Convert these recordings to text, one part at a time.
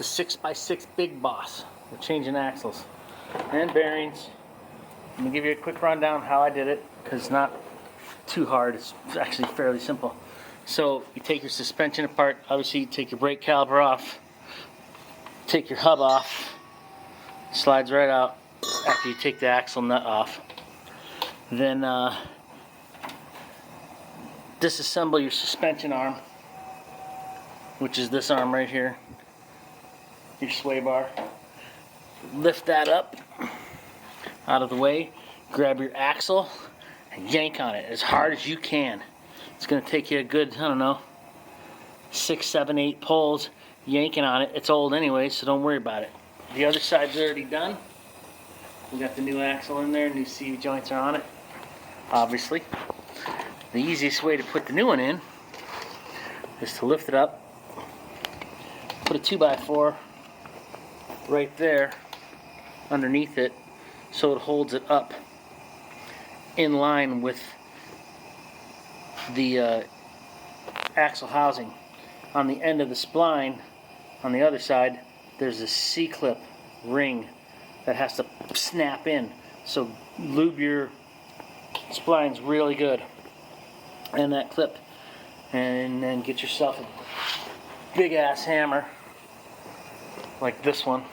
the 6x6 Big Boss. We're changing axles and bearings. Let me give you a quick rundown how I did it, because it's not too hard. It's actually fairly simple. So you take your suspension apart. Obviously you take your brake caliper off, take your hub off, slides right out after you take the axle nut off. Then disassemble your suspension arm, which is this arm right here, your sway bar. Lift that up out of the way, grab your axle and yank on it as hard as you can. It's going to take you a good, I don't know, 6, 7, 8 pulls yanking on it. It's old anyway, so don't worry about it. The other side's already done. We got the new axle in there, new CV joints are on it, obviously. The easiest way to put the new one in is to lift it up, put a 2x4 right there underneath it so it holds it up in line with the axle housing. On the end of the spline on the other side, there's a C-clip ring that has to snap in, so lube your splines really good and that clip, and then get yourself a big ass hammer like this one,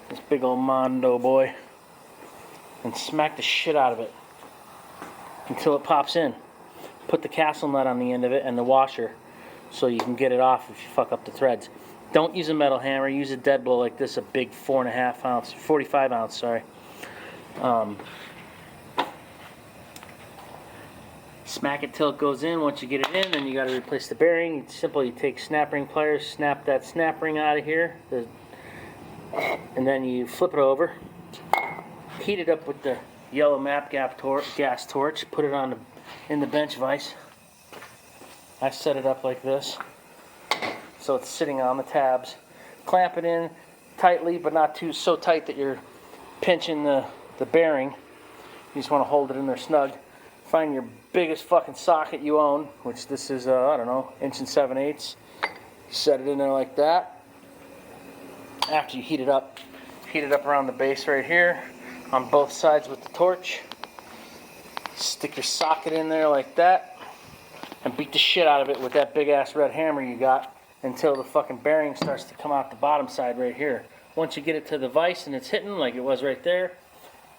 this big old Mondo boy, and smack the shit out of it until it pops in. Put the castle nut on the end of it and the washer so you can get it off if you fuck up the threads. Don't use a metal hammer, use a dead blow like this, a big 4.5 ounce, 45 ounce, sorry. Smack it till it goes in. Once you get it in, then you got to replace the bearing. It's simple. You take snap ring pliers, snap that snap ring out of here, and then you flip it over. Heat it up with the yellow map gas torch. Put it on in the bench vise. I set it up like this, so it's sitting on the tabs. Clamp it in tightly, but not so tight that you're pinching the bearing. You just want to hold it in there snug. Find your biggest fucking socket you own, which this is, I don't know, 1 7/8. Set it in there like that. After you heat it up around the base right here on both sides with the torch. Stick your socket in there like that and beat the shit out of it with that big ass red hammer you got until the fucking bearing starts to come out the bottom side right here. Once you get it to the vise and it's hitting like it was right there,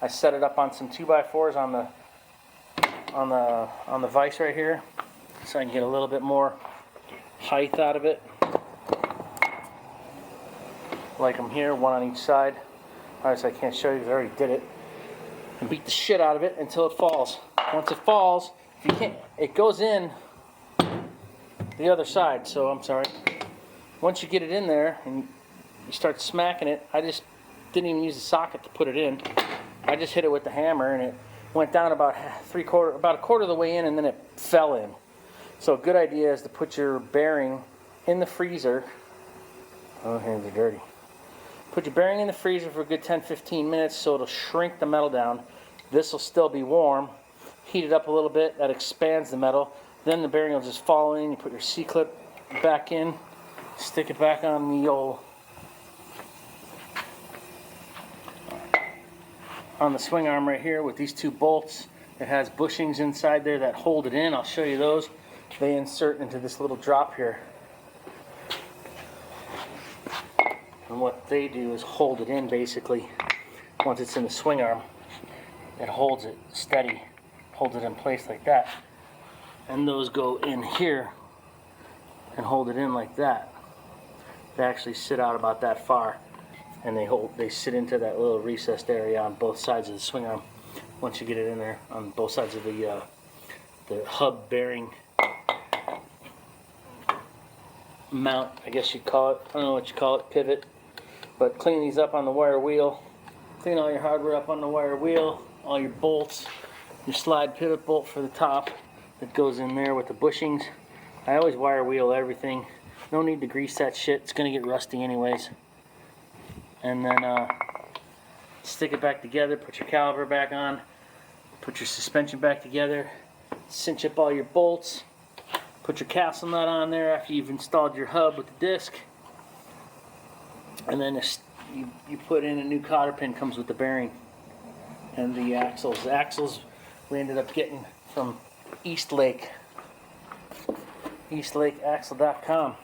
I set it up on some 2x4s on the vise right here, so I can get a little bit more height out of it. Like them here, one on each side. Obviously I can't show you because I already did it. And beat the shit out of it until it falls. Once it falls, if you can't, it goes in the other side. So I'm sorry. Once you get it in there and you start smacking it, I just didn't even use the socket to put it in. I just hit it with the hammer and it went down about a quarter of the way in, and then it fell in. So a good idea is to put your bearing in the freezer. Oh, hands are dirty. Put your bearing in the freezer for a good 10-15 minutes so it'll shrink the metal down. This will still be warm. Heat it up a little bit. That expands the metal. Then the bearing will just fall in. You put your C-clip back in. Stick it back on the old... on the swing arm right here with these 2 bolts. It has bushings inside there that hold it in. I'll show you those. They insert into this little drop here. And what they do is hold it in basically. Once it's in the swing arm, it holds it steady, holds it in place like that. And those go in here and hold it in like that. They actually sit out about that far. And they sit into that little recessed area on both sides of the swing arm. Once you get it in there on both sides of the hub bearing mount, I guess you'd call it. I don't know what you call it, pivot. But clean these up on the wire wheel. Clean all your hardware up on the wire wheel. All your bolts. Your slide pivot bolt for the top that goes in there with the bushings. I always wire wheel everything. No need to grease that shit. It's going to get rusty anyways. And then stick it back together, put your caliper back on, put your suspension back together, cinch up all your bolts, put your castle nut on there after you've installed your hub with the disc, And then you put in a new cotter pin, comes with the bearing and the axles. The axles we ended up getting from Eastlake. EastlakeAxle.com.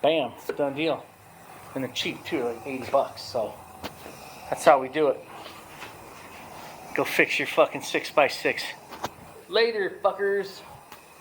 Bam, done deal. And they're cheap too, like $80. So that's how we do it. Go fix your fucking 6x6. Later, fuckers.